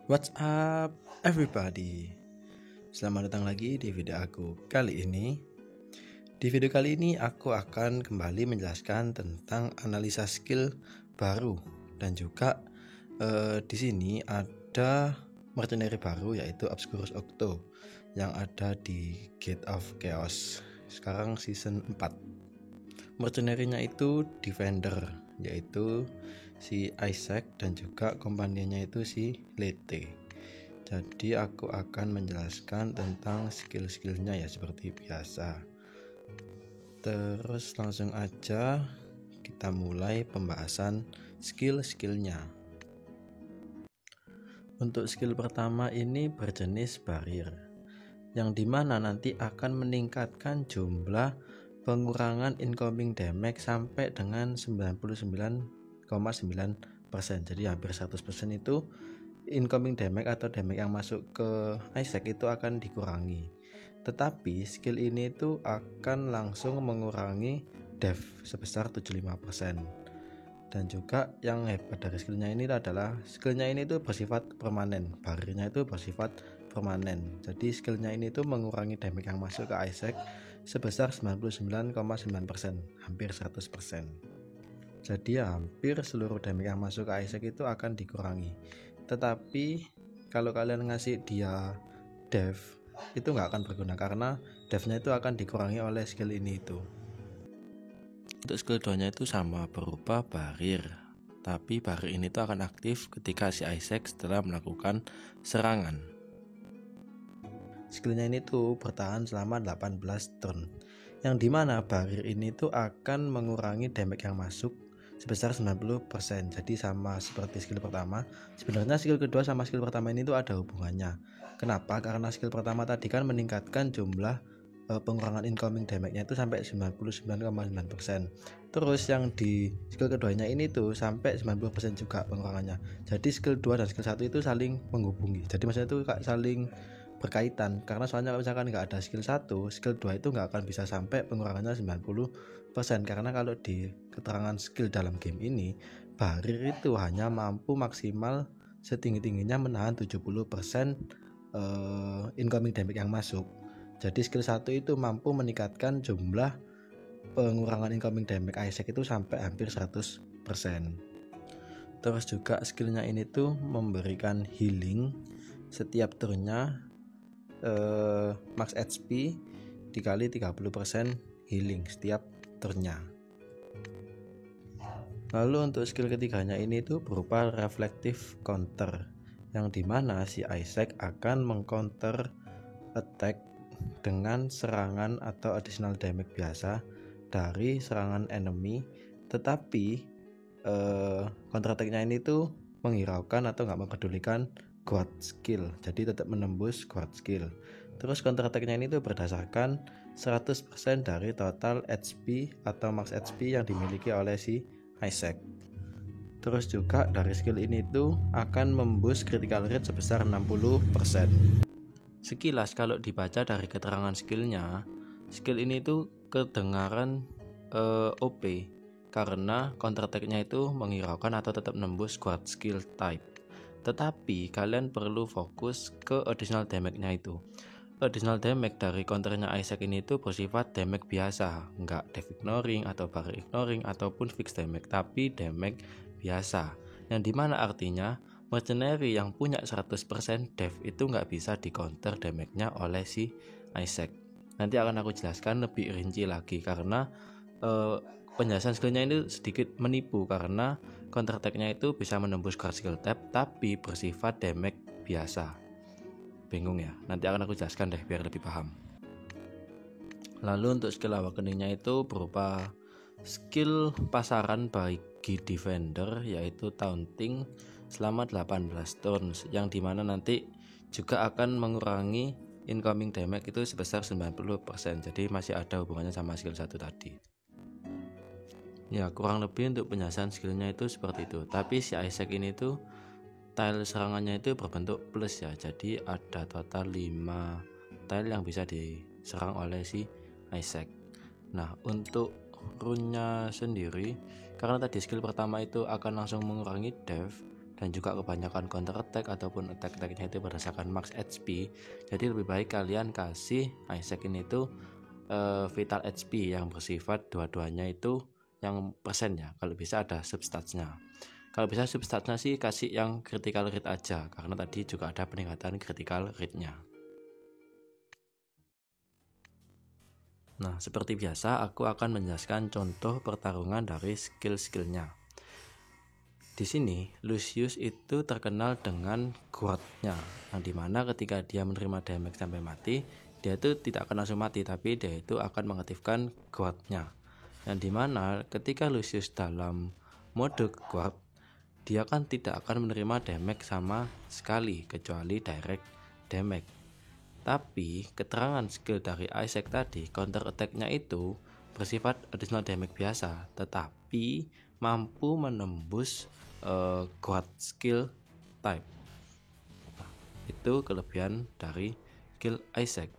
What's up everybody? Selamat datang lagi di video aku kali ini. Di video kali ini aku akan kembali menjelaskan tentang analisa skill baru dan juga di sini ada mercenary baru yaitu Obscurus Octo yang ada di Gate of Chaos sekarang season 4. Mercenary-nya itu Defender yaitu si Isaac dan juga kompaninya itu si Lete. Jadi aku akan menjelaskan tentang skill-skillnya ya seperti biasa. Terus langsung aja kita mulai pembahasan skill-skillnya. Untuk skill pertama ini berjenis barrier, yang dimana nanti akan meningkatkan jumlah pengurangan incoming damage sampai dengan 99,9%. Jadi hampir 100% itu incoming damage atau damage yang masuk ke Isaac itu akan dikurangi. Tetapi skill ini itu akan langsung mengurangi def sebesar 75%. Dan juga yang hebat dari skillnya ini adalah skillnya ini itu bersifat permanen, barriernya itu bersifat permanen. Jadi skillnya ini tuh mengurangi damage yang masuk ke Isaac sebesar 99,9%, hampir 100%. Jadi hampir seluruh damage yang masuk ke Isaac itu akan dikurangi. Tetapi kalau kalian ngasih dia dev itu nggak akan berguna karena devnya itu akan dikurangi oleh skill ini itu. Untuk skill 2-nya itu sama, berupa barrier. Tapi barrier ini tuh akan aktif ketika si Isaac setelah melakukan serangan. Skillnya ini tuh bertahan selama 18 turn, yang dimana barrier ini tuh akan mengurangi damage yang masuk sebesar 90%. Jadi sama seperti skill pertama. Sebenarnya skill kedua sama skill pertama ini tuh ada hubungannya. Kenapa? Karena skill pertama tadi kan meningkatkan jumlah pengurangan incoming damage-nya itu sampai 99,9%. Terus yang di skill keduanya ini tuh sampai 90% juga pengurangannya. Jadi skill 2 dan skill 1 itu saling menghubungi. Jadi maksudnya itu saling berkaitan, karena soalnya kalau misalkan nggak ada skill 1, skill 2 itu nggak akan bisa sampai pengurangannya 90%. Karena kalau di keterangan skill dalam game ini, barrier itu hanya mampu maksimal setinggi-tingginya menahan 70% incoming damage yang masuk. Jadi skill 1 itu mampu meningkatkan jumlah pengurangan incoming damage Isaac itu sampai hampir 100%. Terus juga skillnya ini tuh memberikan healing setiap turnnya, max HP dikali 30% healing setiap turnnya. Lalu untuk skill ketiganya ini tuh berupa reflective counter, yang dimana si Isaac akan mengcounter attack dengan serangan atau additional damage biasa dari serangan enemy, tetapi counter attack-nya ini tuh menghiraukan atau nggak mempedulikan guard skill, jadi tetap menembus guard skill. Terus counter attack-nya ini tuh berdasarkan 100% dari total HP atau max HP yang dimiliki oleh si Isaac. Terus juga dari skill ini tuh akan memboost critical rate sebesar 60%. Sekilas kalau dibaca dari keterangan skillnya, skill ini tuh kedengaran OP karena counter attack-nya itu menghiraukan atau tetap nembus guard skill type. Tetapi kalian perlu fokus ke additional damage-nya itu. Additional damage dari counternya Isaac ini tuh bersifat damage biasa, nggak dev ignoring atau barrier ignoring ataupun fixed damage, tapi damage biasa. Yang dimana artinya mercenary yang punya 100% dev itu nggak bisa di counter damage-nya oleh si Isaac. Nanti akan aku jelaskan lebih rinci lagi karena penjelasan skillnya ini sedikit menipu karena counter attack-nya itu bisa menembus guard skill tab tapi bersifat damage biasa. Bingung ya? Nanti akan aku jelaskan deh biar lebih paham. Lalu untuk skill awakening-nya itu berupa skill pasaran bagi defender, yaitu taunting selama 18 turns, yang dimana nanti juga akan mengurangi incoming damage itu sebesar 90%. Jadi masih ada hubungannya sama skill 1 tadi. Ya kurang lebih untuk penjelasan skillnya itu seperti itu. Tapi si Isaac ini tuh tile serangannya itu berbentuk plus ya. Jadi ada total 5 tile yang bisa diserang oleh si Isaac. Nah untuk rune-nya sendiri, karena tadi skill pertama itu akan langsung mengurangi dev, dan juga kebanyakan counter attack ataupun attack-attacknya itu berdasarkan max HP. Jadi lebih baik kalian kasih Isaac ini tuh vital HP yang bersifat dua-duanya itu yang persen ya, kalau bisa ada substatsnya. Kalau bisa substatsnya sih kasih yang critical rate aja, karena tadi juga ada peningkatan critical rate-nya. Nah, seperti biasa aku akan menjelaskan contoh pertarungan dari skill-skillnya. Di sini Lucius itu terkenal dengan guardnya, yang dimana ketika dia menerima damage sampai mati, dia itu tidak akan langsung mati, tapi dia itu akan mengaktifkan guardnya. Yang dimana ketika Lucius dalam mode guard, dia kan tidak akan menerima damage sama sekali kecuali direct damage. Tapi keterangan skill dari Isaac tadi, counter attack-nya itu bersifat additional damage biasa, tetapi mampu menembus guard skill type. Nah, itu kelebihan dari skill Isaac.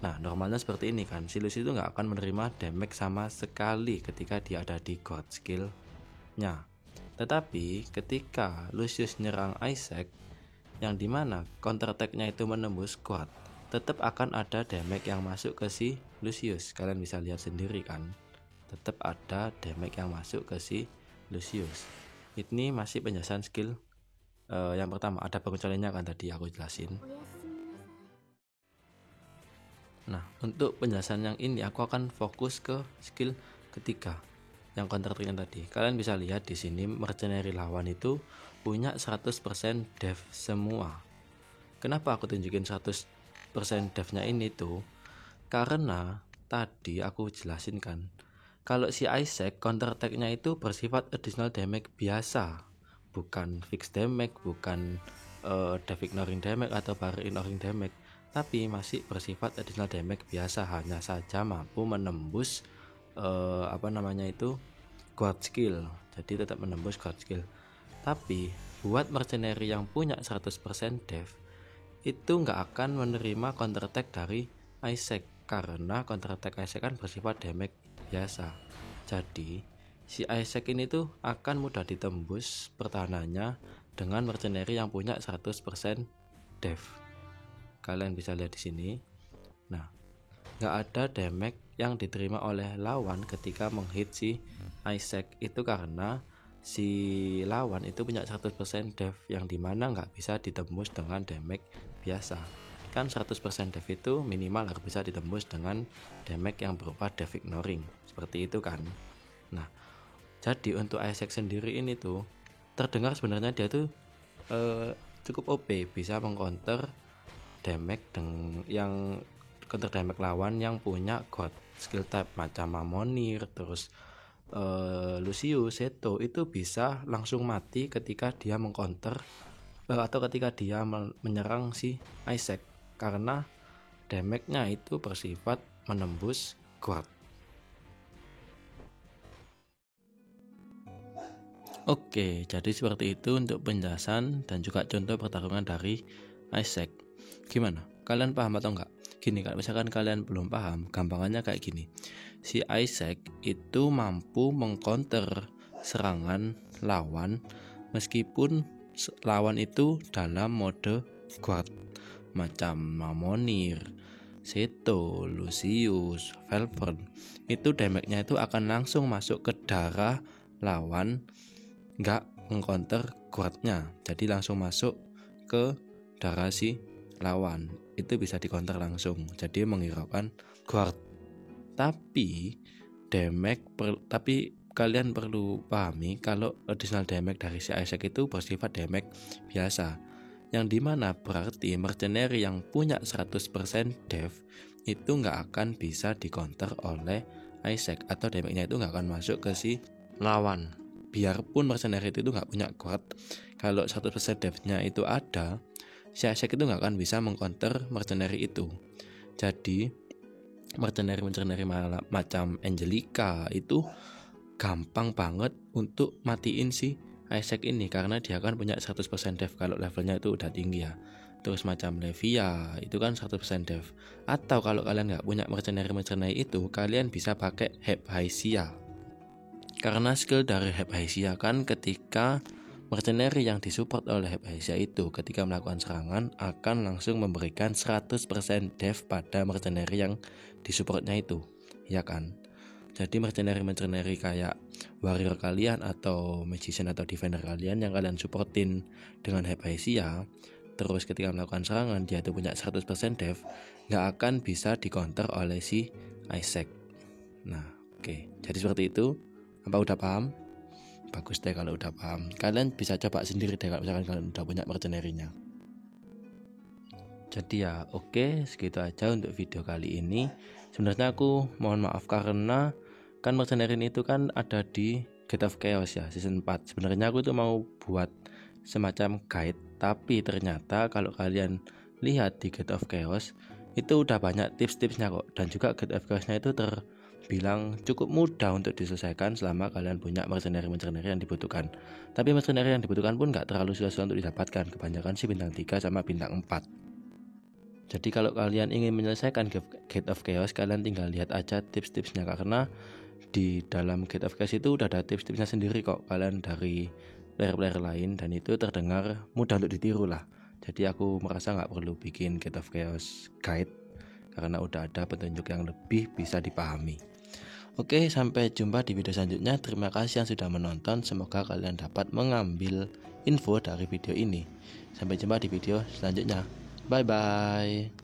Nah, normalnya seperti ini kan, si Lucius itu nggak akan menerima damage sama sekali ketika dia ada di guard skill-nya. Tetapi ketika Lucius nyerang Isaac, yang dimana counter attack-nya itu menembus guard, tetap akan ada damage yang masuk ke si Lucius. Kalian bisa lihat sendiri kan, tetap ada damage yang masuk ke si Lucius. Ini masih penjelasan skill yang pertama. Ada pengecualiannya kan tadi aku jelasin. Nah, untuk penjelasan yang ini aku akan fokus ke skill ketiga yang counter attack tadi. Kalian bisa lihat di sini mercenary lawan itu punya 100% dev semua. Kenapa aku tunjukin 100% devnya ini tuh? Karena tadi aku jelasin kan, kalau si Isaac counter attack-nya itu bersifat additional damage biasa, bukan fixed damage, bukan dev ignoring damage atau barrier ignoring damage, tapi masih bersifat additional damage biasa, hanya saja mampu menembus guard skill. Jadi tetap menembus guard skill. Tapi buat mercenary yang punya 100% dev itu nggak akan menerima counter attack dari Isaac, karena counter attack Isaac kan bersifat damage biasa. Jadi si Isaac ini tuh akan mudah ditembus pertahanannya dengan mercenary yang punya 100% dev. Kalian bisa lihat di sini. Nah, nggak ada damage yang diterima oleh lawan ketika menghit si Isaac, itu karena si lawan itu punya 100% dev, yang dimana nggak bisa ditembus dengan damage biasa. Kan 100% dev itu minimal harus bisa ditembus dengan damage yang berupa dev ignoring, seperti itu kan. Nah, jadi untuk Isaac sendiri ini tuh terdengar sebenarnya dia tuh cukup OP, bisa mengcounter damage yang counter damage lawan yang punya god skill type macam Mamonir, terus Lucius, Seto itu bisa langsung mati ketika dia mengcounter atau ketika dia menyerang si Isaac, karena damage-nya itu bersifat menembus guard. Oke, jadi seperti itu untuk penjelasan dan juga contoh pertarungan dari Isaac. Gimana? Kalian paham atau enggak? Gini, kalau misalkan kalian belum paham, gampangannya kayak gini. Si Isaac itu mampu mengcounter serangan lawan meskipun lawan itu dalam mode guard, macam Mamonir, Seto, Lucius, Velvern. Itu damage-nya itu akan langsung masuk ke darah lawan, nggak mengcounter guardnya, jadi langsung masuk ke darah si lawan, itu bisa dicounter langsung, jadi menghiraukan guard. Tapi kalian perlu pahami kalau additional damage dari si Isaac itu bersifat damage biasa, yang dimana berarti mercenary yang punya 100% dev itu nggak akan bisa dicounter oleh Isaac, atau damage-nya itu nggak akan masuk ke si lawan. Biarpun mercenary itu nggak punya guard, kalau 100% devnya itu ada, si Isaac itu nggak akan bisa mengcounter mercenary itu. Jadi mercenary macam Angelica itu gampang banget untuk matiin si Isaac ini, karena dia kan punya 100% dev kalau levelnya itu udah tinggi ya. Terus macam Levia itu kan 100% dev. Atau kalau kalian nggak punya mercenary itu, kalian bisa pakai Hypatia. Karena skill dari Hypatia kan ketika mercenary yang disupport oleh Hypatia itu ketika melakukan serangan akan langsung memberikan 100% def pada mercenary yang disupportnya itu, ya kan? Jadi mercenary kayak warrior kalian atau magician atau defender kalian yang kalian supportin dengan Hypatia, terus ketika melakukan serangan dia itu punya 100% def, nggak akan bisa di counter oleh si Isaac. Nah, oke. Jadi seperti itu. Apa udah paham? Bagus deh kalau udah paham. Kalian bisa coba sendiri deh kalau misalkan kalian udah punya mercenary-nya. Jadi ya oke, segitu aja untuk video kali ini. Sebenarnya aku mohon maaf karena kan mercenary itu kan ada di Gate of Chaos ya, season 4. Sebenarnya aku tuh mau buat semacam guide, tapi ternyata kalau kalian lihat di Gate of Chaos itu udah banyak tips-tipsnya kok. Dan juga Gate of Chaos-nya itu terbilang cukup mudah untuk diselesaikan selama kalian punya mercenary yang dibutuhkan. Tapi mercenary yang dibutuhkan pun nggak terlalu susah untuk didapatkan. Kebanyakan sih bintang 3 sama bintang 4. Jadi kalau kalian ingin menyelesaikan Gate of Chaos, kalian tinggal lihat aja tips-tipsnya, karena di dalam Gate of Chaos itu udah ada tips-tipsnya sendiri kok kalian dari player-player lain, dan itu terdengar mudah untuk ditiru lah. Jadi aku merasa nggak perlu bikin Gate of Chaos guide karena udah ada petunjuk yang lebih bisa dipahami. Oke, sampai jumpa di video selanjutnya. Terima kasih yang sudah menonton. Semoga kalian dapat mengambil info dari video ini. Sampai jumpa di video selanjutnya. Bye bye.